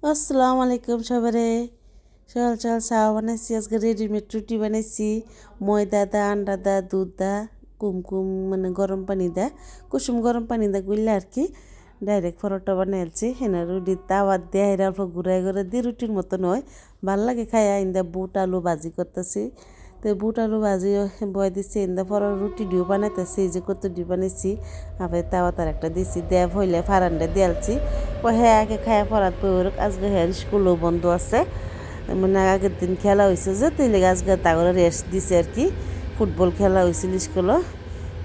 আসসালামু আলাইকুম সবারে। সকাল সকাল চা বানাইছি, আজকে রেডিমেড রুটি বানাইছি। ময়দা দা, আন্ডা দা, দুধ দা, কুমকুম মানে গরম পানি দা, কুসুম গরম পানি দা গুললে আর কি ডাইরেক্ট পরোটা বানাইছি। হেনা রুটি তাওয়া দিয়ে হেরা অল্প ঘুরাই ঘুরে দিয়ে রুটির মতো নয়, ভাল লাগে খাইয়া। ইন্দা বুট আলু ভাজি করতেছি, তো বুট আলু ভাজি বয় দিচ্ছি। ইন্দা পর রুটি ডিউ বানাইতেছি, এই যে কত ডিউ বানাইছি। আবার তাওয়া তার একটা দিছি, দেয়া হইলে ফারান্ডে দিয়ালছি। হ্যাঁ আগে খায়া পড়াত বই, আজকে হ্যাঁ স্কুলও বন্ধ আছে, মানে আগের দিন খেলা হয়েছে যে তাই লেগে আজকে তাগরে রেস্ট দিছে আর কি। ফুটবল খেলা হয়েছিল স্কুলও।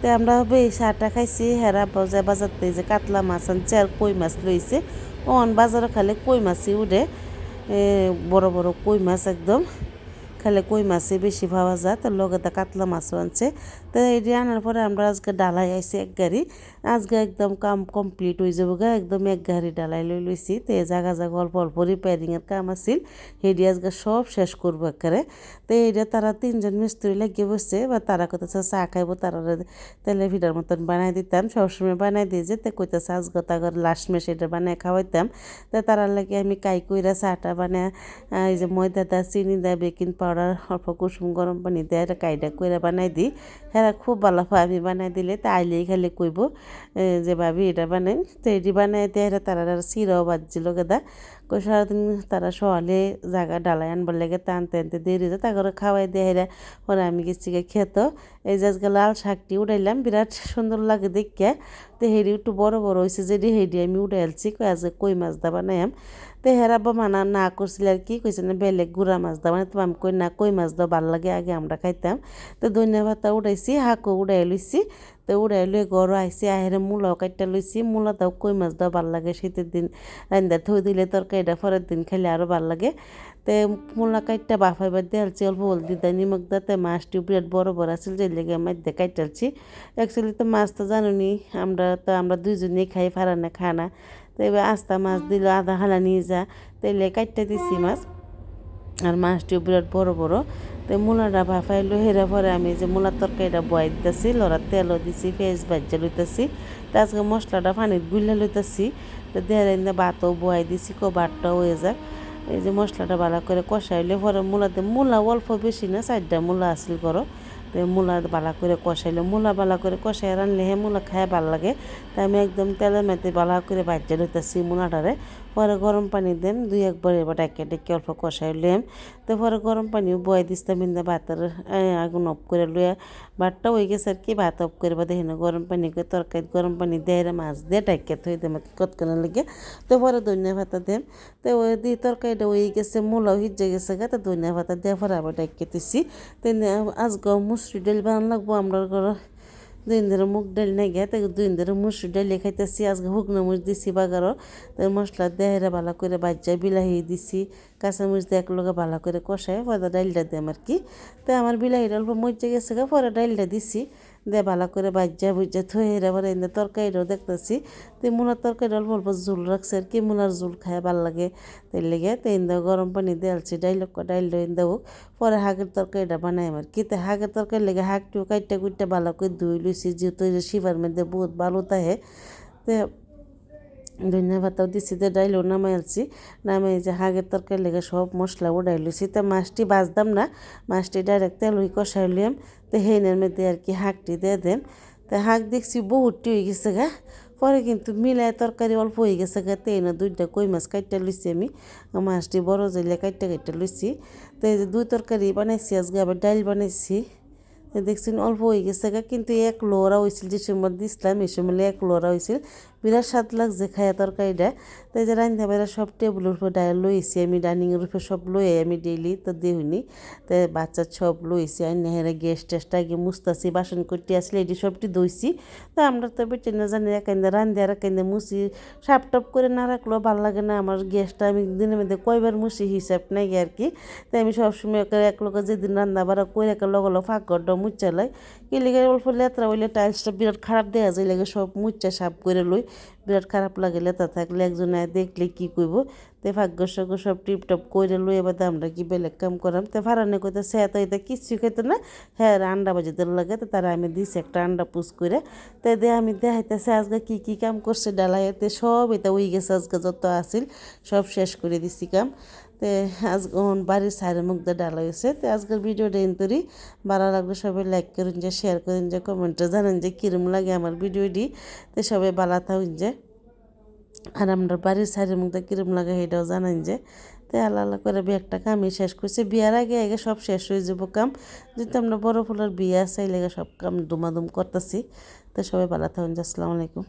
তো আমরা এই চাটা খাইছি। হেরা বাজারতে যে কাতলা মাছ আনছে আর কই মাছ লইছে। বাজারে খালে কই মাছই উঠে, বড় বড় কই মাছ একদম। খালে কই মাছই বেশি পাওয়া যায়, তার লগে তা কাতলা মাছও আনছে। তো এটি আনার পরে আমরা আজকে ডালাই আইছি এক গাড়ি। আজকে একদম কাম কমপ্লিট হয়ে যাবো গা, একদম এক গাড়ি ডালাই লইছি। তো জায়গা জায়গা অল্প অল্প রিপেয়ারিংয়ের কাম আছিল, সেটি আজকে সব শেষ করবো একেবারে। তো এইটা তারা তিনজন মিস্ত্রি লাগিয়ে বসছে, বা তারা কইতেছে চা খাইবো, তারা তেলে ভিটার মতন বানাই দিতাম, সবসময় বানাই দিয়ে যেতে কইতেছে আজকে তাগর লাস্ট মেশ এটা বানায় খাওয়াইতাম। তো তারা লাগে আমি কাই কইরা চাটা বানায়, এই যে ময়দা দা, চিনি দেয়, বেকিং পাউডার, অল্প কুসুম গরম পানি দেয়, কাইডা কইরা বানাই দিই। হ্যাঁ খুব ভালো হয় আমি বানাই দিলে, তা আইলেই খালি কইব যে ভাবি এটা বানাই। তো এটি বানাই দিয়ে তারা চিরাও বাজছিল গেদা। কই সারাদিন তারা সকালে জায়গা ডালাই আনবার লেগে টানতে আনতে দেরি যায়, তারপরে খাওয়াই দিয়ে হেরা পরে আমি গেছি খেত। এই যে আজকে লাল শাকটি উড়াইলাম, বিরাট সুন্দর লাগে দেখে। তো হেরি একটু বড় বড় হয়েছে, যেটি হেডি আমি উড়াইলছি, আজকে কই মাছ দা বানাইম। তো হেরাবা মানা না করছিল আর কি, কইছে না বেলেগ গুড়া মাছ দাও, মানে তো আমি কই না কই মাছ দাও, ভাল লাগে, আগে আমরা খাইতাম। তো ধনিয়া পাতা উড়াইছি, হাঁকও উড়াই লইছি। তো উড়াই লই গরু আইসি, আহেরে মূলাও কাটটা লইছি। মূলা দাও কই মাছ দাও ভাল লাগে, শীতের দিন রান্দা থই দিলে তরকারিটা পরের দিন খেলে আরও ভাল লাগে। তো মূলা কাটটা বাফাইবার দেয়ালছি, অল্প হলদি দা নিমখ দাতে। মাছটিও বিরাট বড় বড় আছিল, যে লেগে মাঝে কাটালছি। অ্যাকচুয়ালি তো মাছ তো জানুনি, আমরা দুইজনেই খাই, ফারানে খানা। তো এবার আস্তা মাছ দিল, আধা হালা নিয়ে যা, তাইলে কাটতে দিছি মাছ। আর মাছটিও বিরাট বড় বড়। তো মূলাটা ভাফাইলো, হেরা পরে আমি যে মূলার তরকারিটা বয়াই দিতেছি, লড়ার তেলও দিছি, পেঁয়াজ ভাজ্যা লইতেছি। তো আজকে মশলাটা পানির গুল্লা লইতেছি। তো দেড় ভাতও বয়াই দিছি, ভাতটাও হয়ে যাক। এই যে মশলাটা ভালো করে কষাইলে পরে মূলা অল্প বেশি না, 4টা মূলা আসিল করো। তো মূলা বালা করে কষাইলে, মূলা বালা করে কষাই রানলে হে মূলা খায় ভাল লাগে। তাই আমি একদম তেলের মেতে বালা করে ভাজ্যা লইতেছি মূলাটারে। পরে গরম পানি দেন, দুই একবার এবার ডেকে ডেকে অল্প কষাইলাম। তো পরে গরম পানিও বয় দিতাম, ইন্দা ভাতের আগুন অফ করে লইয়া ভাতটা হয়ে গেছে আর কি। ভাত অফ করে বা দেখেন গরম পানি করে তরকারি গরম পানি দেয়, মাছ দিয়ে ডাইকে থই দেম কতক্ষণ লেগে। তো পরে ধনিয়া পাতা দেম। তো ওই দিয়ে তরকারিটা হয়ে গেছে, মূলাও হিজে গেছে গা। তো ধনিয়া পাতা দিয়ে পরে আবার ডাইকে দিছি। তো আজকে মুসুরি ডাল বানান লাগবো আমরা ঘরে। 2 দিন ধরে মুগ ডাল নাই গে, তাই 2 দিন ধরে মুসুর ডাল খাইতেছি। আজকে শুকনো মরিচ দিছি বাগারও। তো মশলা দেহেরা ভালো করে বাজ্যায় বিলাহি দিছি, কাঁচামরিচ দিয়ে একলগে ভালো করে কষায় পরে ডালটা দিলাম আর কি। তো আমার বিলাহিটা অল্প মরিচে গেছে গা, পরে ডালটা দিছি, দিয়ে ভালো করে বাজ্যা বুজ্জা থয়ে হেরা পরে এনে তরকারিটাও দেখতেছি। তো মূলার তরকারিটা অল্প অল্প ঝোল রাখছে আর কি, মূলার ঝোল খায় ভাল লাগে তাই লেগে। তো ইন্দা গরম পানি দিয়ে আলছি, ডাইল হোক। পরে হাঁকের তরকারিটা বানাই আর কি। তো হাঁকের তরকারি লেগে হাঁকটিও কাইটটা কুইটটা ভালো করে ধুই লইছি, যেহেতু শিবার মধ্যে বহুত ভালো থাকে। তো ধনিয়া পাতাও দিছি, তো ডাইলও নামাই আলছি। নামাই যে হাঁগের তরকারি লেগে সব মশলা উড়াই লইছি। তো মাছটি বাজদাম না, মাছটি ডাইরেক্ট তেল কষাই লিয়াম। তো হেনের মধ্যে আর কি হাঁকটি দিয়ে দেম। তো হাঁক দেখছি বহুতটি হয়ে গেছে গা। পরে কিন্তু মিলায় তরকারি অল্প হয়ে গেছে গা। তো এনে 2টা কই মাছ কাটটা লইছি আমি, মাছটি বড় যাইলে কাটটা লইছি। তো এই যে 2 তরকারি বানাইছি আজকে, আবার ডাইল বানাইছি। দেখছেন অল্প হয়ে গেছে গা, কিন্তু এক লোরা হয়েছিল যে সময় দিছিলাম, এই সময় এক লোরা হয়েছিল। বিরাট স্বাদ লাগছে খায়া তরকারিটা। তাই যে রান্না বেড়া সব টেবিলের উপর ডাইল লইছি আমি, ডাইনিংয়ের উপরে সব লই আমি ডেইলি তো দেহুনি। তো বাচ্চার সব লইছি আর নেহেরা গ্যাস টেস্টটা আগে মুছতাছি, বাসন করতে আসলে এটি সবটি ধুইছি। তো আমরা তো বেটে না জানি, একান্দা রান্ধে আর একান্দা মুছি, সাপ টাপ করে না রাখলেও ভালো লাগে না। আমার গ্যাসটা আমি দিনের মধ্যে কয়বার মুছি হিসাব নাই আর কি। তাই আমি সবসময় এক লোক যেদিন রান্না বাড়া করে লগে ফাঁক ঘরটা মুচ্চা লাই। কি লেগে অল্প লেতরা হইলে টাইলসটা বিরাট খারাপ দেখা যায়, লেগে সব মুচ্চা সাফ করে লই। বিরাট খারাপ লাগে লেতা থাকলে, একজনে দেখলে কি কইব। তো তে ভাগ্য সাগ্য সব টিপটপ কইরে লই এবার আমরা কি বেলেগ কাম করাম তে ফারানে কইতে সে তো এটা কিচ্ছু খেতো না হ্যাঁ আন্ডা বাজে দিল লাগে তো তারা আমি দিছি একটা আন্ডা পুষ করে তে দিয়ে আমি দেখাইতেছে আজকে কি কাম করছে ডালাইতে সব এটা উই গেছে আজকে যত আসিল সব শেষ করে দিছি কাম তে আজকে বাড়ির সাইডের মধ্যে ডালা হয়েছে তো আজকের ভিডিওটা এনতরি ভালো লাগলে সবাই লাইক করেন যে শেয়ার করেন যে কমেন্টে জানেন যে কিরম লাগে আমার ভিডিওটি তো সবাই ভালো থাকুন যে আর আমরা বাড়ির সাইডের মধ্যে কিরম লাগে সেটাও জানেন যে তাই আল্লাহ আল্লাহ করে একটা কামই শেষ করছি বিয়ার আগে আগে সব শেষ হয়ে যাব কাম যেহেতু আমরা বড় ফুলের বিয়ে আছে এই লেগে সব কাম দুমাদুম করতেছি তো সবাই ভালো থাকুন যে আসসালামু আলাইকুম।